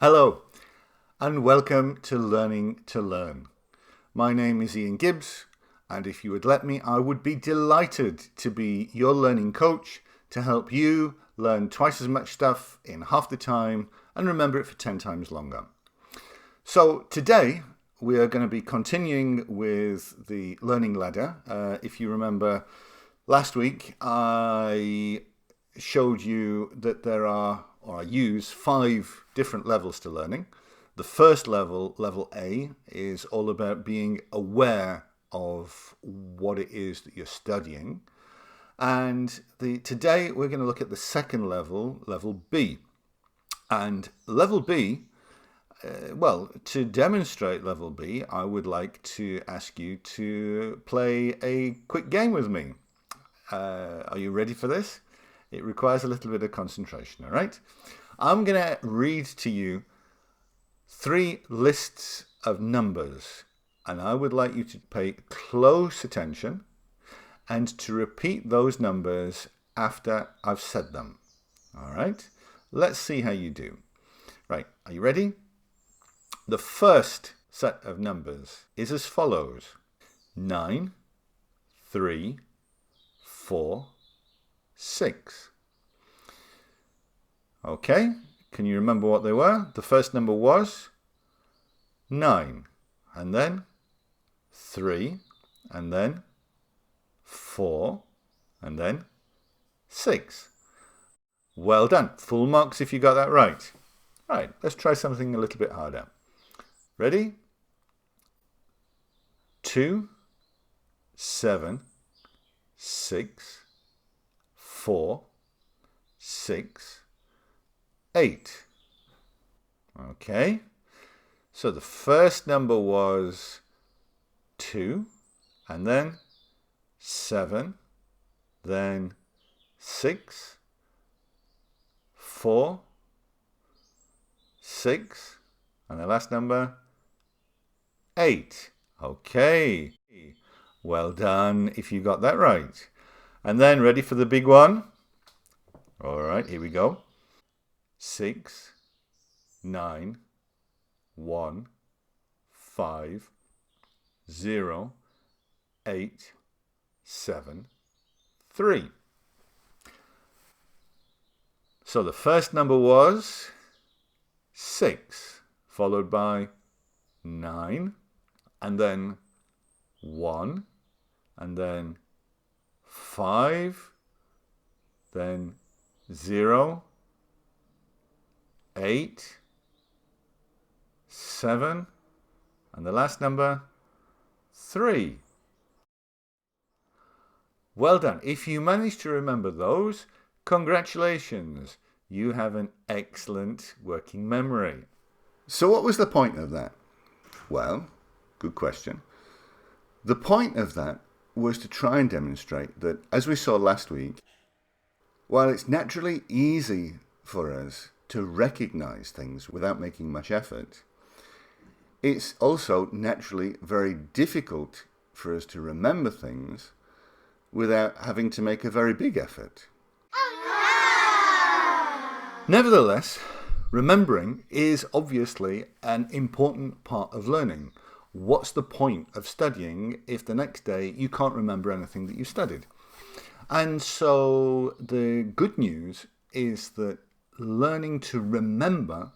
Hello, and welcome to Learning to Learn. My name is Ian Gibbs, and if you would let me, I would be delighted to be your learning coach to help you learn twice as much stuff in half the time and remember it for 10 times longer. So today we are going to be continuing with the learning ladder. If you remember, last week I showed you that I use 5 different levels to learning. The first level, level A, is all about being aware of what it is that you're studying. And today we're going to look at the second level, level B. And level B, to demonstrate level B, I would like to ask you to play a quick game with me. Are you ready for this? It requires a little bit of concentration, all right? I'm going to read to you 3 lists of numbers, and I would like you to pay close attention and to repeat those numbers after I've said them, all right? Let's see how you do. Right, are you ready? The first set of numbers is as follows: 9, 3, 4, 6. Okay, can you remember what they were? The first number was 9, and then 3, and then 4, and then 6. Well done. Full marks if you got that right. Right, let's try something a little bit harder. Ready? 2, 7, 6, 4, 6, 8. Okay, so the first number was 2, and then 7, then 6, 4, 6, and the last number 8. Okay, well done if you got that right. And then ready for the big one? All right, here we go. 6, 9, 1, 5, 0, 8, 7, 3. So the first number was 6, followed by 9, and then 1, and then 5, then 0, 8, 7, and the last number 3. Well done. If you managed to remember those, congratulations. You have an excellent working memory. So what was the point of that? Well, good question. The point of that was to try and demonstrate that, as we saw last week, while it's naturally easy for us to recognize things without making much effort, it's also naturally very difficult for us to remember things without having to make a very big effort. Nevertheless, remembering is obviously an important part of learning. What's the point of studying if the next day you can't remember anything that you studied? And so the good news is that learning to remember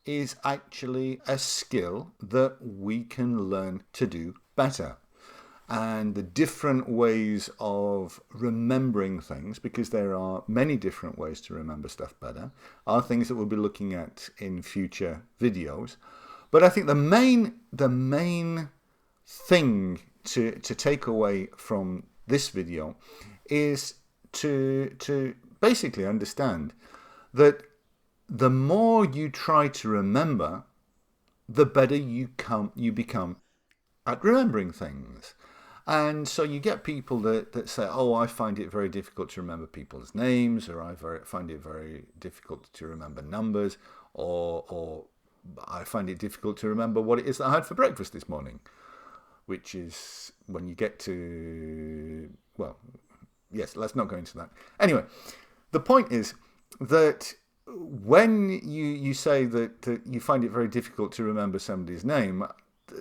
is actually a skill that we can learn to do better. And the different ways of remembering things, because there are many different ways to remember stuff better, are things that we'll be looking at in future videos. But I think the main thing to take away from this video is to basically understand that the more you try to remember, the better you become at remembering things. And so you get people that say, oh, I find it very difficult to remember people's names, or I find it very difficult to remember numbers, or I find it difficult to remember what it is that I had for breakfast this morning, which is when you get to, well, yes, let's not go into that. Anyway, the point is that when you say that you find it very difficult to remember somebody's name,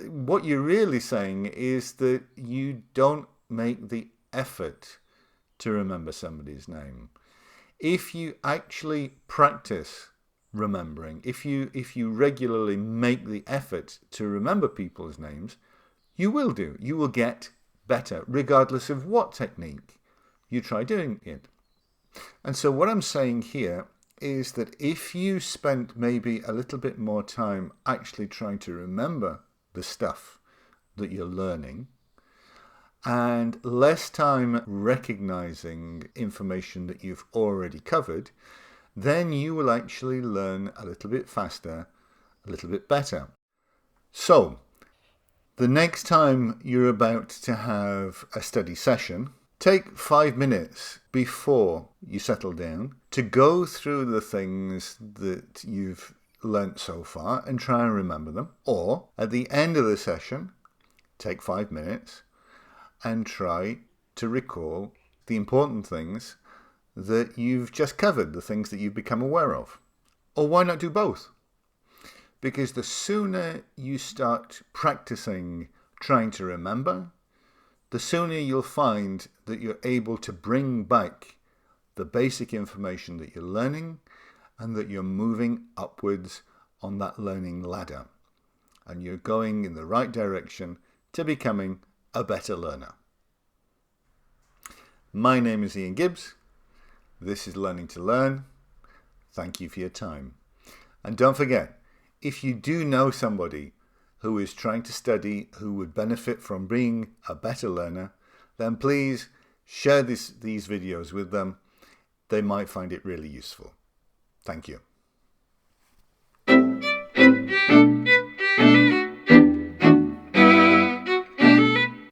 what you're really saying is that you don't make the effort to remember somebody's name. If you actually practice remembering, if you regularly make the effort to remember people's names, you will get better regardless of what technique you try doing it. And so what I'm saying here is that if you spent maybe a little bit more time actually trying to remember the stuff that you're learning, and less time recognizing information that you've already covered, then you will actually learn a little bit faster, a little bit better. So, the next time you're about to have a study session, take 5 minutes before you settle down to go through the things that you've learnt so far and try and remember them. Or at the end of the session, take 5 minutes and try to recall the important things that you've just covered, the things that you've become aware of. Or why not do both? Because the sooner you start practicing trying to remember, the sooner you'll find that you're able to bring back the basic information that you're learning and that you're moving upwards on that learning ladder. And you're going in the right direction to becoming a better learner. My name is Ian Gibbs. This is Learning to Learn. Thank you for your time. And don't forget, if you do know somebody who is trying to study who would benefit from being a better learner, then please share these videos with them. They might find it really useful. Thank you.